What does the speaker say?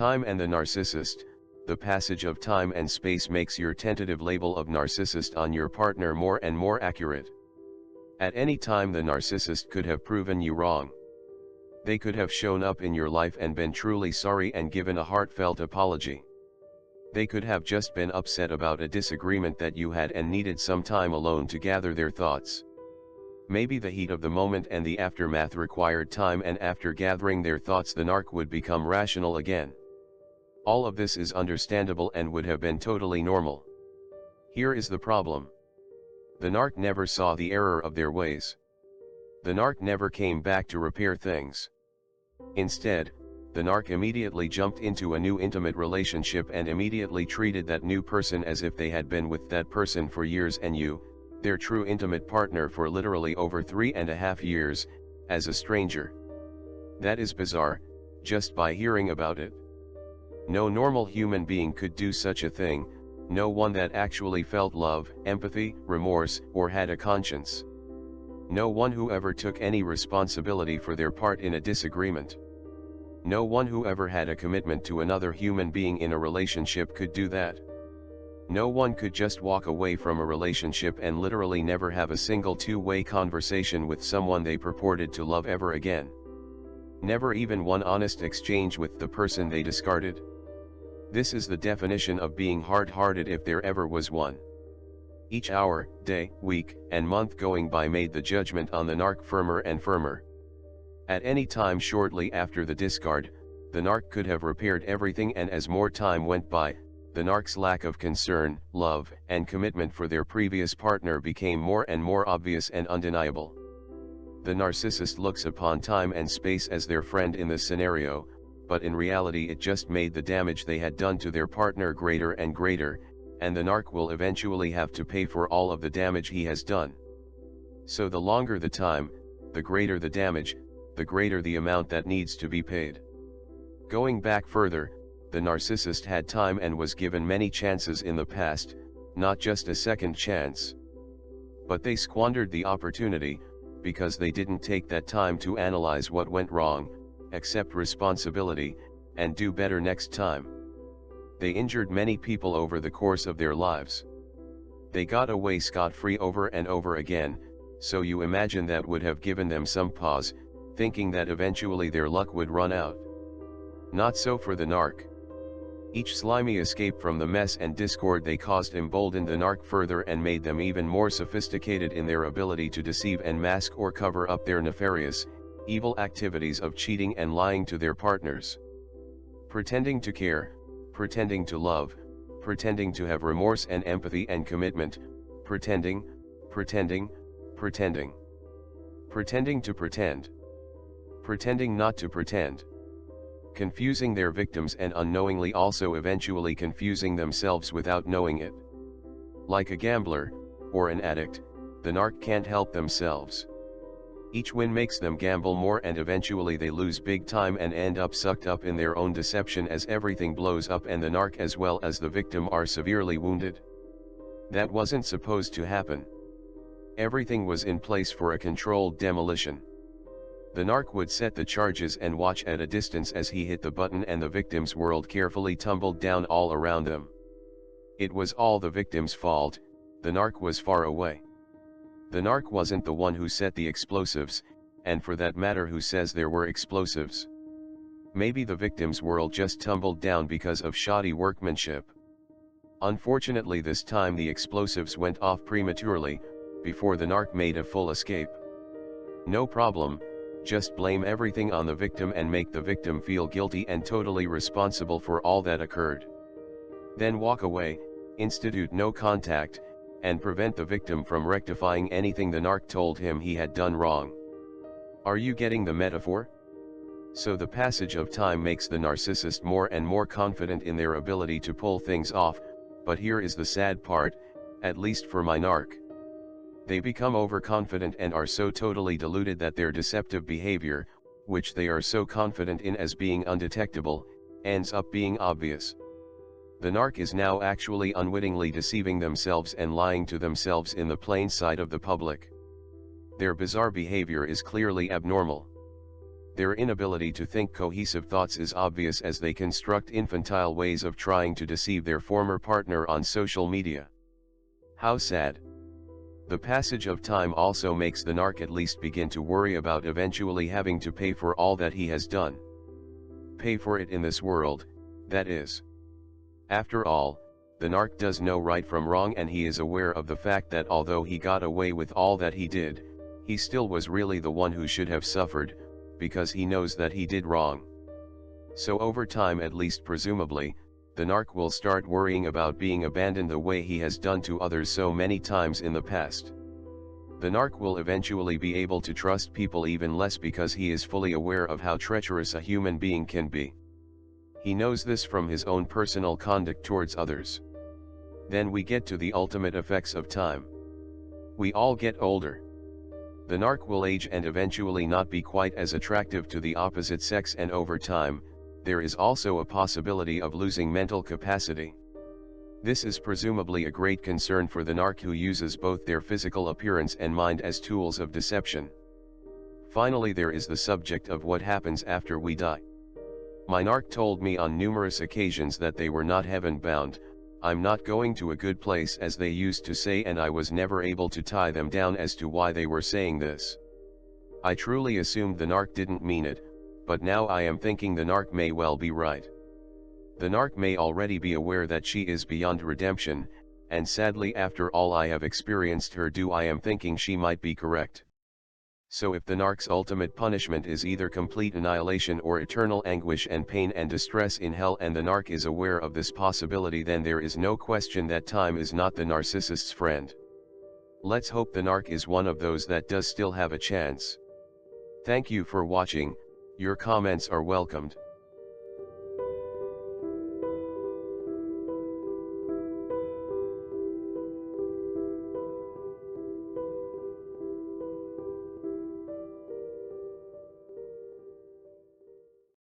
Time and the narcissist. The passage of time and space makes your tentative label of narcissist on your partner more and more accurate. At any time the narcissist could have proven you wrong. They could have shown up in your life and been truly sorry and given a heartfelt apology. They could have just been upset about a disagreement that you had and needed some time alone to gather their thoughts. Maybe the heat of the moment and the aftermath required time, and after gathering their thoughts the narc would become rational again. All of this is understandable and would have been totally normal. Here is the problem. The narc never saw the error of their ways. The narc never came back to repair things. Instead, the narc immediately jumped into a new intimate relationship and immediately treated that new person as if they had been with that person for years and you, their true intimate partner for literally over 3.5 years, as a stranger. That is bizarre, just by hearing about it. No normal human being could do such a thing, no one that actually felt love, empathy, remorse, or had a conscience. No one who ever took any responsibility for their part in a disagreement. No one who ever had a commitment to another human being in a relationship could do that. No one could just walk away from a relationship and literally never have a single two-way conversation with someone they purported to love ever again. Never even one honest exchange with the person they discarded. This is the definition of being hard-hearted if there ever was one. Each hour, day, week, and month going by made the judgment on the narc firmer and firmer. At any time shortly after the discard, the narc could have repaired everything, and as more time went by, the narc's lack of concern, love, and commitment for their previous partner became more and more obvious and undeniable. The narcissist looks upon time and space as their friend in this scenario, but in reality it just made the damage they had done to their partner greater and greater, and the narc will eventually have to pay for all of the damage he has done. So the longer the time, the greater the damage, the greater the amount that needs to be paid. Going back further, the narcissist had time and was given many chances in the past, not just a second chance. But they squandered the opportunity, because they didn't take that time to analyze what went wrong, accept responsibility, and do better next time. They injured many people over the course of their lives. They got away scot-free over and over again, so you imagine that would have given them some pause, thinking that eventually their luck would run out. Not so for the narc. Each slimy escape from the mess and discord they caused emboldened the narc further and made them even more sophisticated in their ability to deceive and mask or cover up their nefarious, evil activities of cheating and lying to their partners. Pretending to care, pretending to love, pretending to have remorse and empathy and commitment, pretending to pretend, pretending not to pretend. Confusing their victims and unknowingly also eventually confusing themselves without knowing it. Like a gambler, or an addict, the narc can't help themselves. Each win makes them gamble more and eventually they lose big time and end up sucked up in their own deception as everything blows up and the narc as well as the victim are severely wounded. That wasn't supposed to happen. Everything was in place for a controlled demolition. The narc would set the charges and watch at a distance as he hit the button and the victim's world carefully tumbled down all around them. It was all the victim's fault, the narc was far away. The narc wasn't the one who set the explosives, and for that matter who says there were explosives. Maybe the victim's world just tumbled down because of shoddy workmanship. Unfortunately this time the explosives went off prematurely, before the narc made a full escape. No problem. Just blame everything on the victim and make the victim feel guilty and totally responsible for all that occurred. Then walk away, institute no contact, and prevent the victim from rectifying anything the narc told him he had done wrong. Are you getting the metaphor? So the passage of time makes the narcissist more and more confident in their ability to pull things off, but here is the sad part, at least for my narc. They become overconfident and are so totally deluded that their deceptive behavior, which they are so confident in as being undetectable, ends up being obvious. The narc is now actually unwittingly deceiving themselves and lying to themselves in the plain sight of the public. Their bizarre behavior is clearly abnormal. Their inability to think cohesive thoughts is obvious as they construct infantile ways of trying to deceive their former partner on social media. How sad. The passage of time also makes the narc at least begin to worry about eventually having to pay for all that he has done. Pay for it in this world, that is. After all, the narc does know right from wrong, and he is aware of the fact that although he got away with all that he did, he still was really the one who should have suffered, because he knows that he did wrong. So over time, at least presumably, the narc will start worrying about being abandoned the way he has done to others so many times in the past. The narc will eventually be able to trust people even less because he is fully aware of how treacherous a human being can be. He knows this from his own personal conduct towards others. Then we get to the ultimate effects of time. We all get older. The narc will age and eventually not be quite as attractive to the opposite sex, and over time, there is also a possibility of losing mental capacity. This is presumably a great concern for the narc, who uses both their physical appearance and mind as tools of deception. Finally, there is the subject of what happens after we die. My narc told me on numerous occasions that they were not heaven-bound. I'm not going to a good place, as they used to say, and I was never able to tie them down as to why they were saying this. I truly assumed the narc didn't mean it, but now I am thinking the narc may well be right. The narc may already be aware that she is beyond redemption, and sadly, after all I have experienced her do, I am thinking she might be correct. So if the narc's ultimate punishment is either complete annihilation or eternal anguish and pain and distress in hell, and the narc is aware of this possibility, then there is no question that time is not the narcissist's friend. Let's hope the narc is one of those that does still have a chance. Thank you for watching. Your comments are welcomed.